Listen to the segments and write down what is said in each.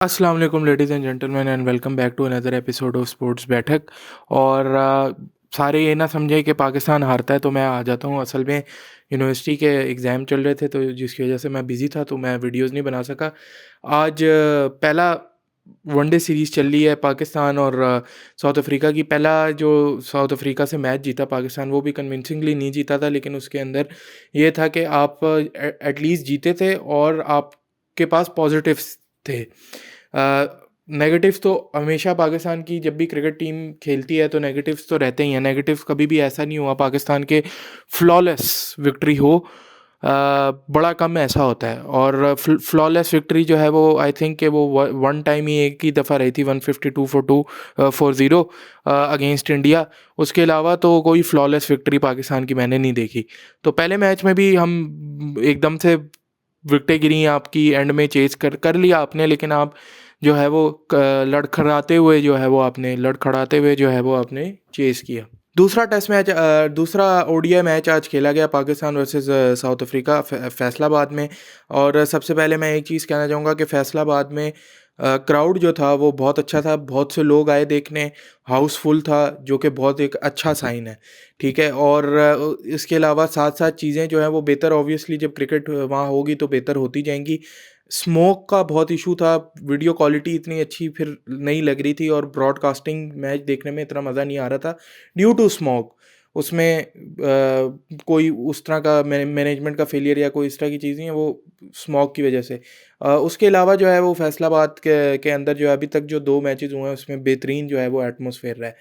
अस्सलाम वालेकुम ladies and gentleman and welcome back to another episode of sports Baithak. और सारे ये ना समझे कि पाकिस्तान हारता है तो मैं आ जाता हूँ। असल में यूनिवर्सिटी के एग्ज़ाम चल रहे थे तो जिसकी वजह से मैं बिज़ी था तो मैं वीडियोस नहीं बना सका। आज पहला वनडे सीरीज़ चल रही है पाकिस्तान और साउथ अफ्रीका की। पहला जो साउथ अफ्रीका से मैच जीता पाकिस्तान वो भी कन्विंसिंगली नहीं जीता था, लेकिन उसके अंदर ये था कि आप एटलीस्ट जीते थे और आपके पास पॉजिटिव्स थे। नेगेटिव्स तो हमेशा पाकिस्तान की जब भी क्रिकेट टीम खेलती है तो नेगेटिव्स तो रहते ही हैं। नेगेटिव्स कभी भी ऐसा नहीं हुआ पाकिस्तान के फ्लॉलेस विक्ट्री हो, बड़ा कम ऐसा होता है। और फ्लॉलेस विक्ट्री जो है वो आई थिंक कि वो वन टाइम ही एक ही दफ़ा रही थी 152 for 2 अगेंस्ट इंडिया। उसके अलावा तो कोई फ्लॉलेस विक्ट्री पाकिस्तान की मैंने नहीं देखी। तो पहले मैच में भी हम एकदम से विकेटें गिरी आपकी, एंड में चेज़ कर लिया आपने, लेकिन आप जो है वो लड़खड़ाते हुए जो है वो आपने चेज़ किया। दूसरा टेस्ट मैच दूसरा ओडीआई मैच आज खेला गया Pakistan versus south Africa Faisalabad में। और सबसे पहले मैं एक चीज़ कहना चाहूँगा कि फैसलाबाद में क्राउड जो था वो बहुत अच्छा था, बहुत से लोग आए देखने, हाउसफुल था, जो कि बहुत एक अच्छा साइन है, ठीक है। और इसके अलावा साथ साथ चीज़ें जो हैं वो बेहतर, ऑब्वियसली जब क्रिकेट वहाँ होगी तो बेहतर होती जाएंगी। स्मोक का बहुत इशू था, वीडियो क्वालिटी इतनी अच्छी फिर नहीं लग रही थी और ब्रॉडकास्टिंग मैच देखने में इतना मज़ा नहीं आ रहा था ड्यू टू स्मोक। उसमें कोई उस तरह का मैनेजमेंट का फेलियर या कोई इस तरह की चीज़ नहीं है, वो स्मोक की वजह से। उसके अलावा जो है वो फैसलाबाद के अंदर जो है अभी तक जो 2 मैचेज़ हुए हैं उसमें बेहतरीन जो है वो एटमॉस्फेयर रहा है।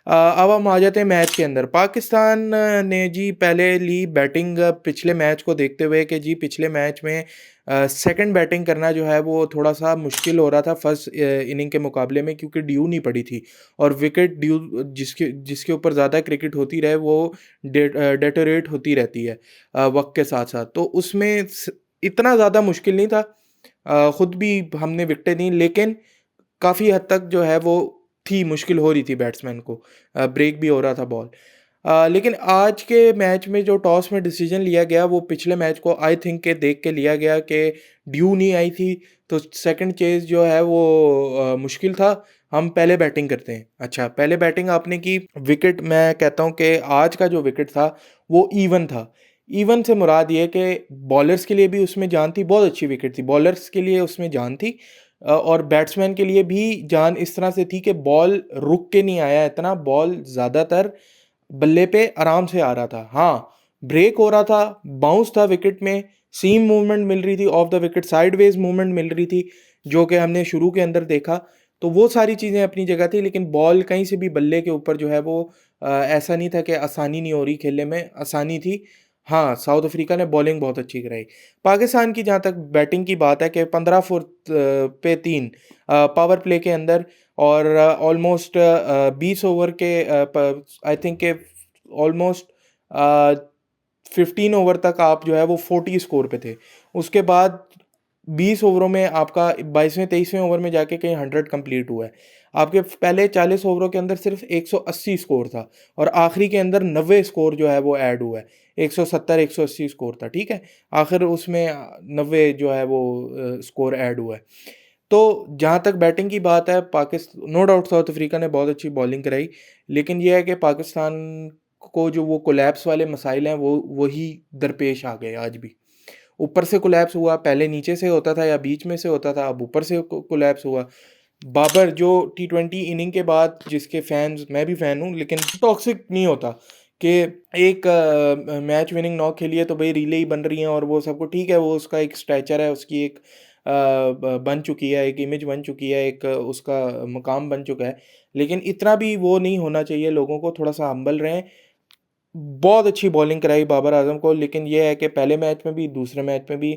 अब हम आ जाते हैं मैच के अंदर। पाकिस्तान ने जी पहले ली बैटिंग पिछले मैच को देखते हुए कि जी पिछले मैच में सेकंड बैटिंग करना जो है वो थोड़ा-सा मुश्किल हो रहा था फर्स्ट इनिंग के मुकाबले में, क्योंकि ड्यू नहीं पड़ी थी। और विकेट ड्यू जिसके जिसके ऊपर ज़्यादा क्रिकेट होती रहे वो डेटेरेट होती रहती है वक़्त के साथ-साथ। तो उसमें इतना ज़्यादा मुश्किल नहीं था। खुद भी हमने विकेटें दी, लेकिन काफ़ी हद तक जो है वो थी, मुश्किल हो रही थी बैट्समैन को, ब्रेक भी हो रहा था बॉल। लेकिन आज के मैच में जो टॉस में डिसीजन लिया गया वो पिछले मैच को आई थिंक के देख के लिया गया कि ड्यू नहीं आई थी तो सेकंड चेज़ जो है वो मुश्किल था। हम पहले बैटिंग करते हैं। अच्छा, पहले बैटिंग आपने की, विकेट मैं कहता हूँ कि आज का जो विकेट था वो इवन था। इवन से मुराद ये कि बॉलर्स के लिए भी उसमें जान थी, बहुत अच्छी विकेट थी, बॉलर्स के लिए उसमें जान थी। और बैट्समैन के लिए भी जान इस तरह से थी कि बॉल रुक के नहीं आया इतना, बॉल ज़्यादातर बल्ले पे आराम से आ रहा था। हाँ, ब्रेक हो रहा था, बाउंस था विकेट में, सीम मूवमेंट मिल रही थी off the wicket, sideways movement मिल रही थी, जो कि हमने शुरू के अंदर देखा। तो वो सारी चीज़ें अपनी जगह थी, लेकिन बॉल कहीं से भी बल्ले के ऊपर जो है वो ऐसा नहीं था कि आसानी नहीं हो रही खेलने में, आसानी थी। हाँ, साउथ अफ्रीका ने बॉलिंग बहुत अच्छी कराई। पाकिस्तान की जहाँ तक बैटिंग की बात है कि 15 पे 3 पावर प्ले के अंदर, और ऑलमोस्ट 20 ओवर के आई थिंक के ऑलमोस्ट 15 ओवर तक आप जो है वो 40 स्कोर पे थे। उसके बाद 20 ओवरों में आपका 22वें-23वें ओवर में जाके कहीं 100 कंप्लीट हुआ है। आपके पहले 40 ओवरों के अंदर सिर्फ 180 स्कोर था और आखिरी के अंदर 90 स्कोर जो है वो ऐड हुआ है। 170-180 स्कोर था, ठीक है? आखिर उसमें 90 जो है वो स्कोर ऐड हुआ है। तो जहाँ तक बैटिंग की बात है, नो डाउट साउथ अफ्रीका ने बहुत अच्छी बॉलिंग कराई, लेकिन ये है कि पाकिस्तान को जो वो कोलैप्स वाले मसाइल हैं वो वही दरपेश आ गए आज भी। ऊपर से कोलैप्स हुआ, पहले नीचे से होता था या बीच में से होता था, अब ऊपर से कोलैप्स हुआ। बाबर जो टी20 इनिंग के बाद, जिसके फैंस, मैं भी फ़ैन हूँ, लेकिन टॉक्सिक नहीं होता कि एक मैच विनिंग नॉक खेली है तो भाई रीले ही बन रही हैं और वो सबको ठीक है, वो उसका एक स्टैचर है, उसकी एक बन चुकी है, एक इमेज बन चुकी है, एक उसका मुकाम बन चुका है। लेकिन इतना भी वो नहीं होना चाहिए, लोगों को थोड़ा-सा हम्बल रहें। बहुत अच्छी बॉलिंग कराई बाबर आज़म को, लेकिन ये है कि पहले मैच में भी, दूसरे मैच में भी,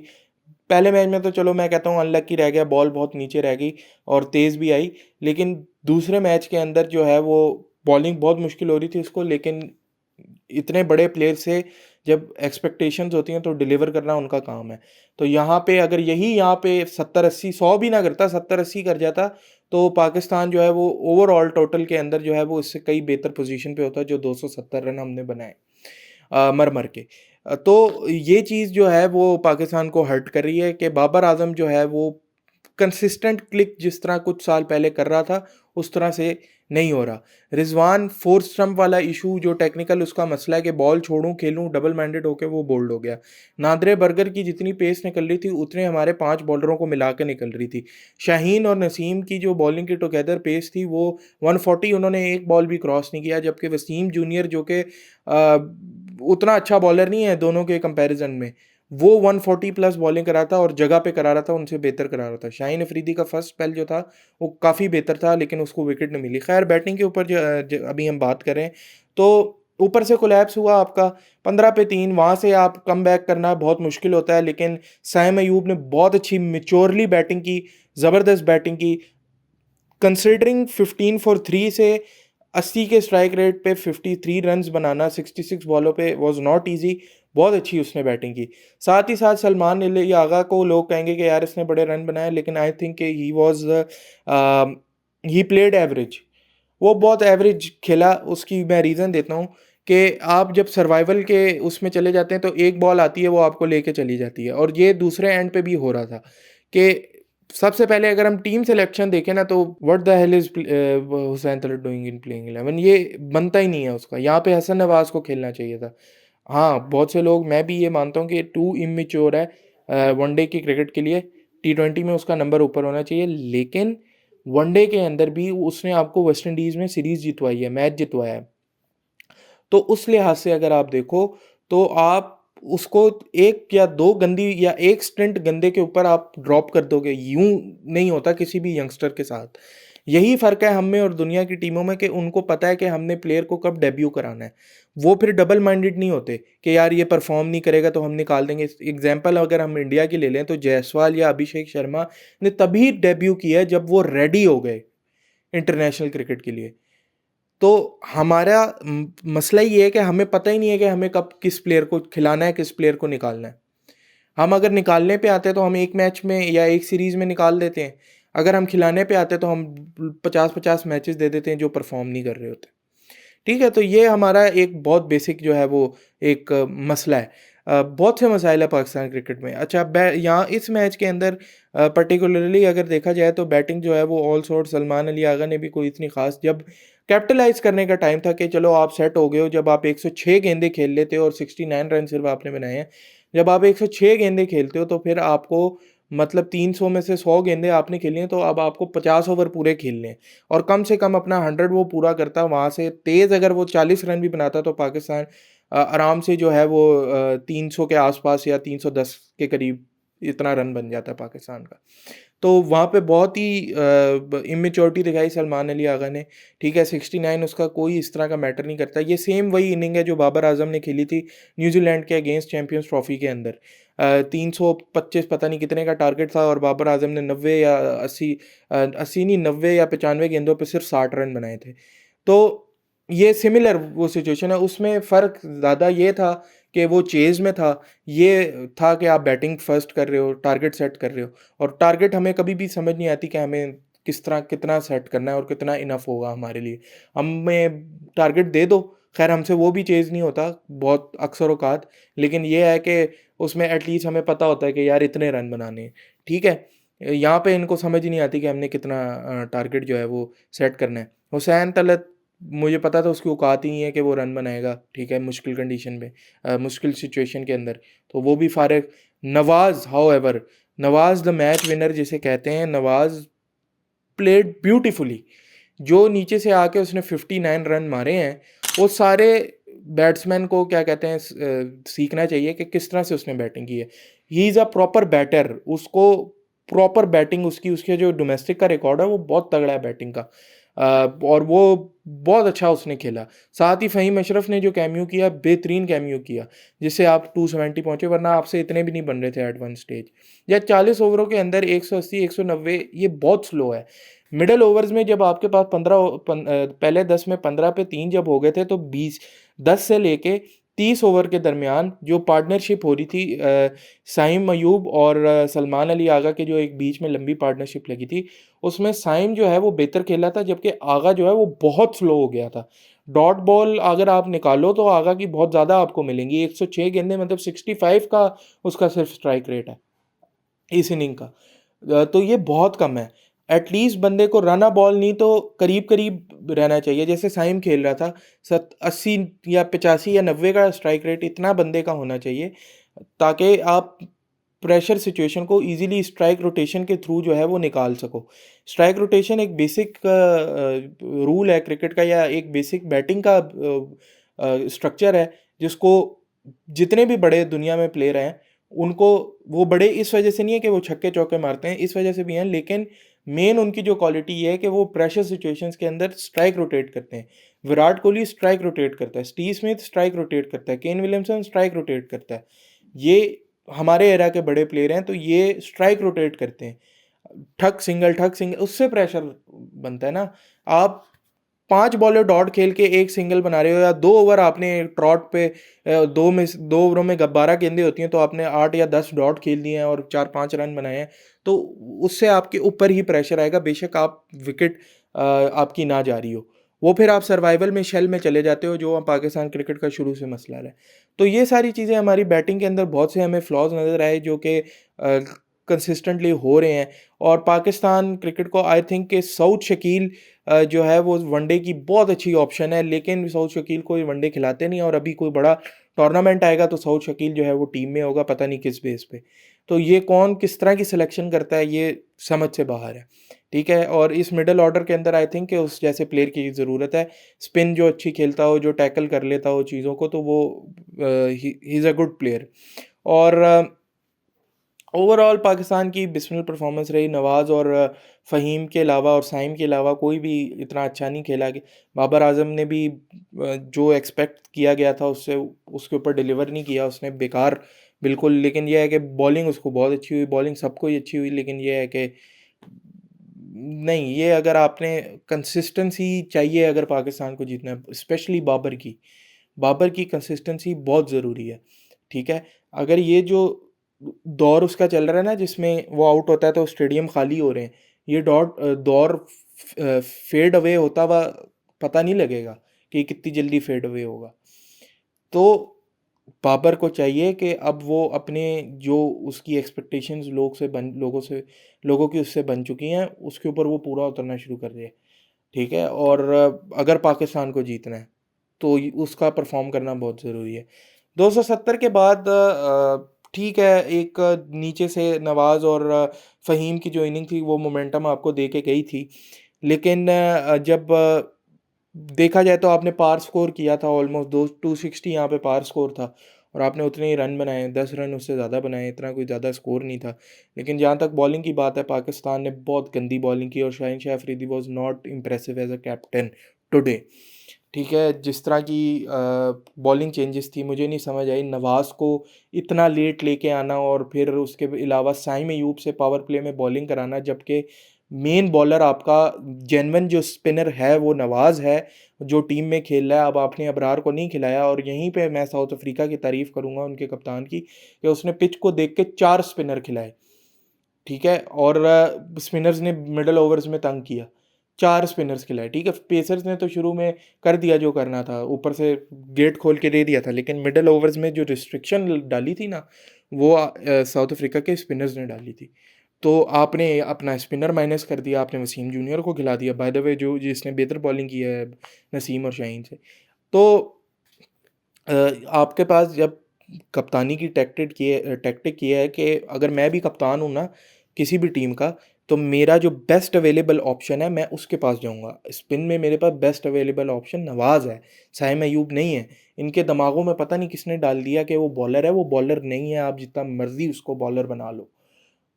पहले मैच में तो चलो मैं कहता हूँ अनलकी रह गया, बॉल बहुत नीचे रह गई और तेज़ भी आई, लेकिन दूसरे मैच के अंदर जो है वो बॉलिंग बहुत मुश्किल हो रही थी उसको। लेकिन इतने बड़े प्लेयर से जब एक्सपेक्टेशंस होती हैं तो डिलीवर करना उनका काम है। तो यहाँ पे अगर यहाँ पे 70-80, 100 भी ना करता, 70-80 कर जाता तो पाकिस्तान जो है वो ओवरऑल टोटल के अंदर जो है वो इससे कई बेहतर पोजीशन पे होता, जो 270 रन हमने बनाए मर के। तो ये चीज़ जो है वो पाकिस्तान को हर्ट कर रही है कि बाबर आज़म जो है वो कंसिस्टेंट क्लिक जिस तरह कुछ साल पहले कर रहा था उस तरह से नहीं हो रहा। रिजवान फोर्थ स्टंप वाला इशू जो टेक्निकल उसका मसला है कि बॉल छोड़ूं खेलूं डबल माइंडेड होकर वो बोल्ड हो गया। नादरे बर्गर की जितनी पेस निकल रही थी उतने हमारे 5 बॉलरों को मिला के निकल रही थी। शाहीन और नसीम की जो बॉलिंग की टुगेदर पेस थी वो 140, उन्होंने एक बॉल भी क्रॉस नहीं किया, जबकि वसीम जूनियर जो कि उतना अच्छा बॉलर नहीं है दोनों के कंपैरिजन में, वो 140 प्लस बॉलिंग करा था और जगह पे करा रहा था, उनसे बेहतर करा रहा था। शाहीन अफरीदी का फर्स्ट स्पेल जो था वो काफ़ी बेहतर था लेकिन उसको विकेट नहीं मिली। खैर बैटिंग के ऊपर जो अभी हम बात करें तो ऊपर से कोलैप्स हुआ आपका 15 पे 3, वहाँ से आप कम बैक करना बहुत मुश्किल होता है, लेकिन साइम अयूब ने बहुत अच्छी मेच्योरली बैटिंग की, ज़बरदस्त बैटिंग की। कंसिडरिंग 15 for 3 से 80 के स्ट्राइक रेट पे 53 रन्स बनाना 66 बॉलों पे वाज नॉट इजी। बहुत अच्छी उसने बैटिंग की। साथ ही साथ सलमान अली आगा को लोग कहेंगे कि यार इसने बड़े रन बनाए, लेकिन I think he was he played average. वो बहुत एवरेज खेला। उसकी मैं रीज़न देता हूँ कि आप जब सर्वाइवल के उसमें चले जाते हैं तो एक बॉल आती है वो आपको लेके चली जाती है, और ये दूसरे एंड पे भी हो रहा था कि सबसे पहले अगर हम टीम सिलेक्शन देखें ना तो what the hell is Hussain Talat doing in playing 11, ये बनता ही नहीं है उसका। यहाँ पे हसन नवाज को खेलना चाहिए था। हाँ बहुत से लोग, मैं भी ये मानता हूँ कि टू इमेच्योर है वनडे की क्रिकेट के लिए। T20 में उसका नंबर ऊपर होना चाहिए, लेकिन वनडे के अंदर भी उसने आपको वेस्ट इंडीज़ में सीरीज़ जितवाई है, मैच जितवाया है। तो उस लिहाज से अगर आप देखो तो आप उसको एक या दो गंदी या एक स्टंट गंदे के ऊपर आप ड्रॉप कर दोगे, यूं नहीं होता किसी भी यंगस्टर के साथ। यही फ़र्क है हम में और दुनिया की टीमों में कि उनको पता है कि हमने प्लेयर को कब डेब्यू कराना है। वो फिर डबल माइंडेड नहीं होते कि यार ये परफॉर्म नहीं करेगा तो हम निकाल देंगे। एग्जाम्पल अगर हम इंडिया की ले लें तो जायसवाल या अभिषेक शर्मा ने तभी डेब्यू किया जब वो रेडी हो गए इंटरनेशनल क्रिकेट के लिए। तो हमारा मसला ये है कि हमें पता ही नहीं है कि हमें कब किस प्लेयर को खिलाना है, किस प्लेयर को निकालना है। हम अगर निकालने पे आते हैं तो हम एक मैच में या एक सीरीज़ में निकाल देते हैं। अगर हम खिलाने पे आते हैं तो हम 50-50 मैचेस दे देते हैं जो परफॉर्म नहीं कर रहे होते। ठीक है, तो ये हमारा एक बहुत बेसिक जो है वो एक मसला है। बहुत से मसाइल है पाकिस्तान क्रिकेट में। अच्छा, यहाँ इस मैच के अंदर पर्टिकुलरली अगर देखा जाए तो बैटिंग जो है वो ऑल सॉर्ट सलमान अली आगा ने भी कोई इतनी खास, जब कैपिटलाइज करने का टाइम था कि चलो आप सेट हो गए हो, जब आप 106 गेंदे खेल लेते हो और 69 रन सिर्फ आपने बनाए हैं, जब आप 106 गेंदे खेलते हो तो फिर आपको मतलब 300 में से 100 गेंदे आपने खेली हैं, तो अब आपको 50 ओवर पूरे खेलने हैं और कम से कम अपना 100 वो पूरा करता। वहाँ से तेज़ अगर वो 40 रन भी बनाता तो पाकिस्तान आराम से जो है वो 300 के आसपास या 310 के करीब इतना रन बन जाता पाकिस्तान का। तो वहाँ पे बहुत ही इमेच्योरिटी दिखाई सलमान अली आगा ने। ठीक है, 69 उसका कोई इस तरह का मैटर नहीं करता। ये सेम वही इनिंग है जो बाबर आजम ने खेली थी न्यूजीलैंड के अगेंस्ट चैंपियंस ट्रॉफी के अंदर। 325 पता नहीं कितने का टारगेट था और बाबर आजम ने 90 या 80, 80 नहीं 90 या 95 गेंदों पे सिर्फ 60 रन बनाए थे। तो ये सिमिलर वो सिचुएशन है। उसमें फ़र्क ज़्यादा ये था कि वो चेज़ में था, ये था कि आप बैटिंग फर्स्ट कर रहे हो, टारगेट सेट कर रहे हो, और टारगेट हमें कभी भी समझ नहीं आती कि हमें किस तरह कितना सेट करना है और कितना इनफ होगा हमारे लिए। हमें टारगेट दे दो, खैर हमसे वो भी चेज़ नहीं होता बहुत अक्सर औकात, लेकिन ये है कि उसमें एटलीस्ट हमें पता होता है कि यार इतने रन बनाने हैं। ठीक है, यहाँ पे इनको समझ ही नहीं आती कि हमने कितना टारगेट जो है वो सेट करना है। हुसैन तलत, मुझे पता था उसकी औकात ही नहीं है कि वो रन बनाएगा, ठीक है, मुश्किल कंडीशन में, मुश्किल सिचुएशन के अंदर, तो वो भी फारिग। Nawaz however, Nawaz the match winner जिसे कहते हैं, नवाज़ प्लेड ब्यूटीफुली। जो नीचे से आके उसने 59 रन मारे हैं, वो सारे बैट्समैन को क्या कहते हैं सीखना चाहिए कि किस तरह से उसने बैटिंग की है। He is a proper batter, उसको प्रॉपर बैटिंग उसकी, उसके जो डोमेस्टिक का रिकॉर्ड है वो बहुत तगड़ा है बैटिंग का। और वो बहुत अच्छा उसने खेला। साथ ही फ़हीम अशरफ ने जो कैमियो किया, बेहतरीन कैमियो किया, जिससे आप 270 पहुँचे, वरना आपसे इतने भी नहीं बन रहे थे एट वन स्टेज। या 40 ओवरों के अंदर 180 190 ये बहुत स्लो है। मिडल ओवर्स में जब आपके पास पहले 10 में 15 पे 3 जब हो गए थे, तो 10 से लेके 30 ओवर के दरमियान जो पार्टनरशिप हो रही थी साइम अयूब और सलमान अली आगा के जो एक बीच में लंबी पार्टनरशिप लगी थी, उसमें साइम जो है वो बेहतर खेला था, जबकि आगा जो है वो बहुत स्लो हो गया था। डॉट बॉल अगर आप निकालो तो आगा की बहुत ज़्यादा आपको मिलेंगी। 106 गेंदे मतलब 65 का उसका सिर्फ स्ट्राइक रेट है इस इनिंग का। तो ये बहुत कम है। एटलीस्ट बंदे को रन अ बॉल नहीं तो करीब करीब रहना चाहिए। जैसे साइम खेल रहा था, 80 या 85 या 90 का स्ट्राइक रेट इतना बंदे का होना चाहिए, ताकि आप प्रेशर सिचुएशन को इजीली स्ट्राइक रोटेशन के थ्रू जो है वो निकाल सको। स्ट्राइक रोटेशन एक बेसिक रूल है क्रिकेट का, या एक बेसिक बैटिंग का स्ट्रक्चर है, जिसको जितने भी बड़े दुनिया में प्लेयर हैं उनको, वो बड़े इस वजह से नहीं है कि वो छक्के चौके मारते हैं, इस वजह से भी हैं, लेकिन मेन उनकी जो क्वालिटी ये है कि वो प्रेशर सिचुएशंस के अंदर स्ट्राइक रोटेट करते हैं। विराट कोहली स्ट्राइक रोटेट करता है, स्टीव स्मिथ स्ट्राइक रोटेट करता है, केन विलियमसन स्ट्राइक रोटेट करता है। ये हमारे एरा के बड़े प्लेयर हैं तो ये स्ट्राइक रोटेट करते हैं। ठक सिंगल उससे प्रेशर बनता है ना। आप 5 बॉलें डॉट खेल के एक सिंगल बना रहे हो, या 2 ओवर आपने ट्रॉट पे 2 ओवरों में 12 गेंदें होती हैं, तो आपने 8 या 10 डॉट खेल दिए हैं और 4-5 रन बनाए हैं, तो उससे आपके ऊपर ही प्रेशर आएगा, बेशक आप विकेट आपकी ना जा रही हो। वो फिर आप सर्वाइवल में शेल में चले जाते हो, जो पाकिस्तान क्रिकेट का शुरू से मसला है। तो ये सारी चीज़ें हमारी बैटिंग के अंदर बहुत से हमें फ्लॉज नज़र आए जो कि कंसिस्टेंटली हो रहे हैं। और पाकिस्तान क्रिकेट को आई थिंक कि सऊद शकील जो है वो वनडे की बहुत अच्छी ऑप्शन है, लेकिन सऊद शकील को वनडे खिलाते नहीं, और अभी कोई बड़ा टूर्नामेंट आएगा तो सऊद शकील जो है वो टीम में होगा, पता नहीं किस बेस पे। तो ये कौन किस तरह की सिलेक्शन करता है ये समझ से बाहर है, ठीक है। और इस मिडल ऑर्डर के अंदर आई थिंक कि उस जैसे प्लेयर की ज़रूरत है, स्पिन जो अच्छी खेलता हो, जो टैकल कर लेता हो चीज़ों को, तो वो ही इज़ अ गुड प्लेयर। और ओवरऑल पाकिस्तान की बिस्मिल परफॉर्मेंस रही। नवाज़ और फ़हीम के अलावा और साइम के अलावा कोई भी इतना अच्छा नहीं खेला। कि बाबर आज़म ने भी जो एक्सपेक्ट किया गया था उससे उसके ऊपर डिलीवर नहीं किया उसने, बेकार बिल्कुल। लेकिन यह है कि बॉलिंग उसको बहुत अच्छी हुई, बॉलिंग सबको ही अच्छी हुई, लेकिन यह है कि नहीं, ये अगर आपने कंसिस्टेंसी चाहिए अगर पाकिस्तान को जीतना है, स्पेशली बाबर की कंसिस्टेंसी बहुत ज़रूरी है, ठीक है। अगर ये जो दौर उसका चल रहा है ना, जिसमें वो आउट होता है तो स्टेडियम खाली हो रहे हैं, ये दौर फेड अवे होता हुआ पता नहीं लगेगा कि कितनी जल्दी फेड अवे होगा। तो बाबर को चाहिए कि अब वो अपने जो उसकी एक्सपेक्टेशंस लोगों की उससे बन चुकी हैं, उसके ऊपर वो पूरा उतरना शुरू कर दे, ठीक है। और अगर पाकिस्तान को जीतना है तो उसका परफॉर्म करना बहुत ज़रूरी है। 270 के बाद ठीक है, एक नीचे से नवाज़ और फ़हीम की जो इनिंग थी वो मोमेंटम आपको दे के गई थी, लेकिन जब देखा जाए तो आपने पार स्कोर किया था ऑलमोस्ट 260 यहाँ पे पार स्कोर था, और आपने उतने ही रन बनाए, 10 रन उससे ज़्यादा बनाए, इतना कोई ज़्यादा स्कोर नहीं था। लेकिन जहाँ तक बॉलिंग की बात है, पाकिस्तान ने बहुत गंदी बॉलिंग की, और Shaheen Shah Afridi was not impressive as a captain today, ठीक है। जिस तरह की बॉलिंग चेंजेस थी मुझे नहीं समझ आई। नवाज़ को इतना लेट लेके आना और फिर उसके अलावा साइम अयूब से पावर प्ले में बॉलिंग कराना, जबकि मेन बॉलर आपका जेन्युइन जो स्पिनर है वो नवाज़ है, जो टीम में खेल रहा है। अब आपने अबरार को नहीं खिलाया, और यहीं पे मैं साउथ अफ्रीका की तारीफ़ करूँगा उनके कप्तान की, कि उसने पिच को देख के 4 स्पिनर खिलाए, ठीक है। और स्पिनर्स ने मिडल ओवर्स में तंग किया, 4 स्पिनर्स खिलाए, ठीक है। पेसर्स ने तो शुरू में कर दिया जो करना था, ऊपर से गेट खोल के दे दिया था, लेकिन मिडल ओवर्स में जो रिस्ट्रिक्शन डाली थी ना, वो साउथ अफ्रीका के स्पिनर्स ने डाली थी। तो आपने अपना स्पिनर माइनस कर दिया, आपने वसीम जूनियर को खिला दिया, बाय द वे जो जिसने बेहतर बॉलिंग की है नसीम और शाहीन से। तो आपके पास जब कप्तानी की टैक्टिक ये है कि अगर मैं भी कप्तान हूँ ना किसी भी टीम का, तो मेरा जो बेस्ट अवेलेबल ऑप्शन है मैं उसके पास जाऊँगा। स्पिन में मेरे पास बेस्ट अवेलेबल ऑप्शन नवाज़ है, साइम अयूब नहीं है। इनके दिमागों में पता नहीं किसने डाल दिया कि वो बॉलर है, वो बॉलर नहीं है। आप जितना मर्जी उसको बॉलर बना लो,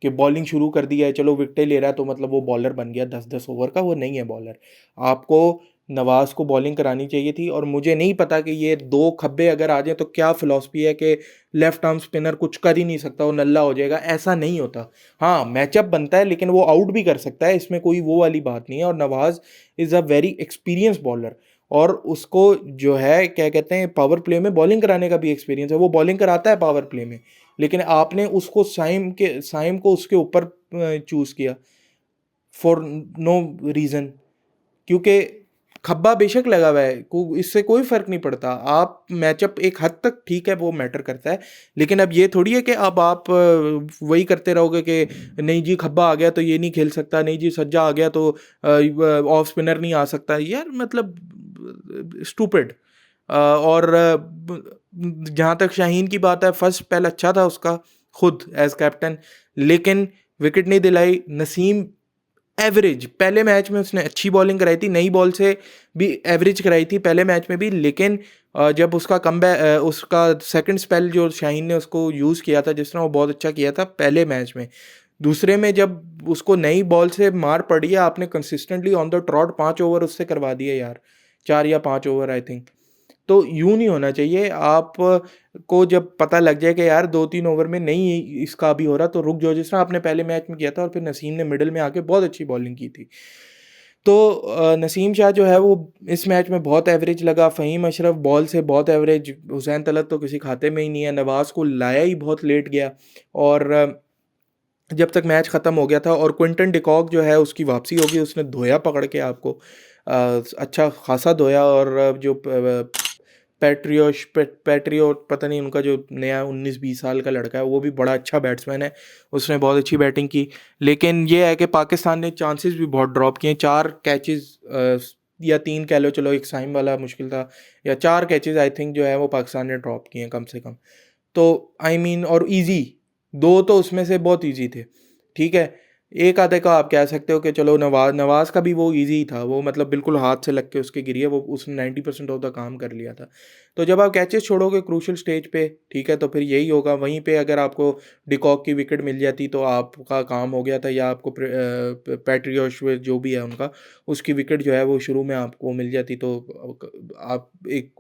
कि बॉलिंग शुरू कर दिया है, चलो विकेटें ले रहा है तो मतलब वो बॉलर बन गया 10-10 ओवर का, वो नहीं है बॉलर। आपको नवाज़ को बॉलिंग करानी चाहिए थी, और मुझे नहीं पता कि ये 2 खब्बे अगर आ जाएँ तो क्या फ़िलॉसफ़ी है कि लेफ्ट आर्म स्पिनर कुछ कर ही नहीं सकता, वो नल्ला हो जाएगा, ऐसा नहीं होता। हाँ, मैचअप बनता है, लेकिन वो आउट भी कर सकता है, इसमें कोई वो वाली बात नहीं है। और Nawaz is a very experience bowler, और उसको जो है क्या कहते हैं, पावर प्ले में बॉलिंग कराने का भी एक्सपीरियंस है, वो बॉलिंग कराता है पावर प्ले में। लेकिन आपने उसको साइम को उसके ऊपर चूज़ किया फॉर नो रीज़न, क्योंकि खब्बा बेशक लगा हुआ है, इससे कोई फ़र्क नहीं पड़ता। आप मैचअप एक हद तक ठीक है वो मैटर करता है, लेकिन अब ये थोड़ी है कि अब आप वही करते रहोगे कि नहीं जी खब्बा आ गया तो ये नहीं खेल सकता, नहीं जी सज्जा आ गया तो ऑफ स्पिनर नहीं आ सकता। यार मतलब स्टूपिड। और जहाँ तक शाहीन की बात है, फर्स्ट स्पेल अच्छा था उसका खुद एज कैप्टन, लेकिन विकेट नहीं दिलाई। नसीम एवरेज, पहले मैच में उसने अच्छी बॉलिंग कराई थी, नई बॉल से भी एवरेज कराई थी पहले मैच में भी, लेकिन जब उसका उसका सेकंड स्पेल जो शाहीन ने उसको यूज़ किया था जिस तरह, वो बहुत अच्छा किया था पहले मैच में। दूसरे में जब उसको नई बॉल से मार पड़ी है, आपने consistently on the trout 5 over उससे करवा दिए यार, 4 या 5 ओवर आई थिंक। तो यूँ नहीं होना चाहिए। आप को जब पता लग जाए कि यार 2-3 ओवर में नहीं इसका अभी हो रहा, तो रुक जाओ, जिस तरह आपने पहले मैच में किया था। और फिर नसीम ने मिडल में आके बहुत अच्छी बॉलिंग की थी। तो नसीम शाह जो है वो इस मैच में बहुत एवरेज लगा। फ़हीम अशरफ बॉल से बहुत एवरेज, हुसैन तलत तो किसी खाते में ही नहीं है, नवाज़ को लाया ही बहुत लेट गया। और जब तक मैच ख़त्म हो गया था और क्विंटन डिकॉक जो है उसकी वापसी होगी, उसने धोया पकड़ के आपको, अच्छा खासा धोया। और जो पैट्रियोट पता नहीं उनका जो नया 19-20 साल का लड़का है, वो भी बड़ा अच्छा बैट्समैन है, उसने बहुत अच्छी बैटिंग की। लेकिन ये है कि पाकिस्तान ने चांसेस भी बहुत ड्रॉप किए। 4 कैचेस या 3 कह लो, चलो एक साइम वाला मुश्किल था, या 4 कैचेस आई थिंक जो है वो पाकिस्तान ने ड्रॉप किए कम से कम। तो आई मीन और इजी, 2 तो उसमें से बहुत इजी थे, ठीक है। एक आधे का आप कह सकते हो कि चलो नवाज का भी वो इजी ही था, वो मतलब बिल्कुल हाथ से लग के उसके गिरी है, वो उसने 90% ऑफ द काम कर लिया था। तो जब आप कैचेस छोड़ोगे क्रूशल स्टेज पे, ठीक है, तो फिर यही होगा। वहीं पे अगर आपको डिकॉक की विकेट मिल जाती तो आपका काम हो गया था, या आपको पैट्रियोश जो भी है उनका, उसकी विकेट जो है वो शुरू में आपको मिल जाती, तो आप एक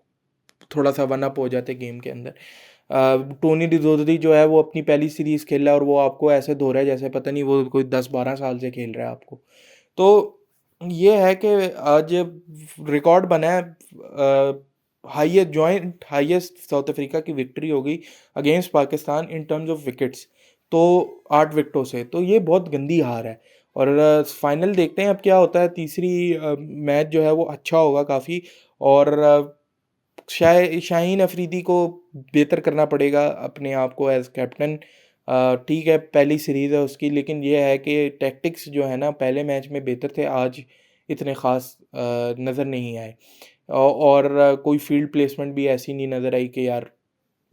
थोड़ा सा वन अप हो जाते गेम के अंदर। टोनी डिजोजरी जो है वो अपनी पहली सीरीज़ खेल रहा है और वो आपको ऐसे धो रहा है जैसे पता नहीं वो कोई 10-12 साल से खेल रहा है आपको। तो ये है कि आज रिकॉर्ड बना है, highest joint highest south Africa की विक्ट्री होगी against Pakistan in terms of wickets, तो 8 विकेटों से। तो ये बहुत गंदी हार है। और फाइनल देखते हैं अब क्या होता है। तीसरी मैच जो है वो अच्छा होगा काफ़ी। और शाहीन अफरीदी को बेहतर करना पड़ेगा अपने आप को एज कैप्टन। ठीक है पहली सीरीज़ है उसकी, लेकिन ये है कि टैक्टिक्स जो है ना पहले मैच में बेहतर थे, आज इतने ख़ास नज़र नहीं आए। और कोई फील्ड प्लेसमेंट भी ऐसी नहीं नज़र आई कि यार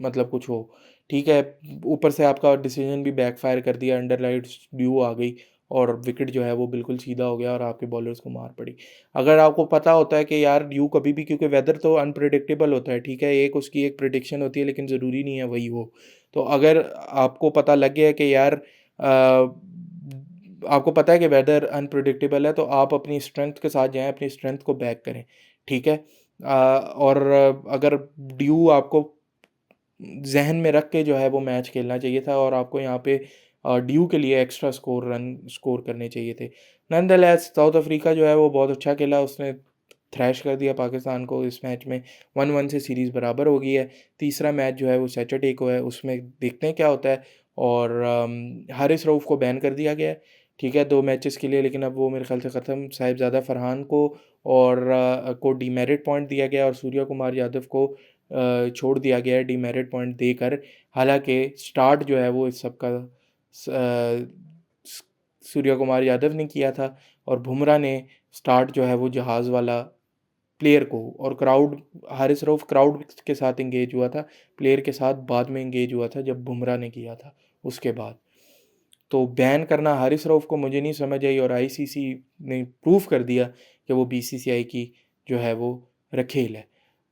मतलब कुछ हो। ठीक है, ऊपर से आपका डिसीजन भी बैकफायर कर दिया, अंडर लाइट्स ड्यू आ गई और विकेट जो है वो बिल्कुल सीधा हो गया और आपके बॉलर्स को मार पड़ी। अगर आपको पता होता है कि यार ड्यू कभी भी, क्योंकि वेदर तो अनप्रिडिक्टेबल होता है, ठीक है, एक उसकी एक प्रिडिक्शन होती है, लेकिन ज़रूरी नहीं है वही हो। तो अगर आपको पता लग गया है कि यार आपको पता है कि वेदर अनप्रिडिक्टेबल है, तो आप अपनी स्ट्रेंथ के साथ जाएँ, अपनी स्ट्रेंथ को बैक करें, ठीक है। और अगर ड्यू आपको ज़हन में रख के जो है वो मैच खेलना चाहिए था, और आपको यहाँ पे ड्यू के लिए एक्स्ट्रा रन स्कोर करने चाहिए थे। नॉनदलेस साउथ अफ्रीका जो है वो बहुत अच्छा खेला, उसने थ्रैश कर दिया पाकिस्तान को इस मैच में। 1-1 से सीरीज़ बराबर हो गई है। तीसरा मैच जो है वो सैटरडे को है, उसमें देखते हैं क्या होता है। और हारिस रऊफ़ को बैन कर दिया गया है, ठीक है, 2 मैचेस के लिए, लेकिन अब वो मेरे ख्याल से ख़त्म। साहिबज़ादा फरहान को और को डीमेरिट पॉइंट दिया गया, और सूर्या कुमार यादव को छोड़ दिया गया है डीमेरिट पॉइंट देकर। हालांकि स्टार्ट जो है वो इस सब का सूर्या कुमार यादव ने किया था, और बुमराह ने स्टार्ट जो है वो जहाज़ वाला प्लेयर को, और क्राउड, हारिस रऊफ़ क्राउड के साथ इंगेज हुआ था, प्लेयर के साथ बाद में इंगेज हुआ था जब बुमराह ने किया था उसके बाद। तो बैन करना हारिस रऊफ़ को मुझे नहीं समझ आई, और आईसीसी ने प्रूफ कर दिया कि वो बीसीसीआई की जो है वो रखेल है।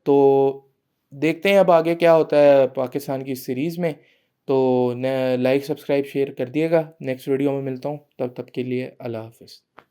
तो देखते हैं अब आगे क्या होता है पाकिस्तान की सीरीज़ में। तो न लाइक सब्सक्राइब शेयर कर दिएगा। नेक्स्ट वीडियो में मिलता हूँ, तब तक के लिए अल्लाह हाफ़िज़।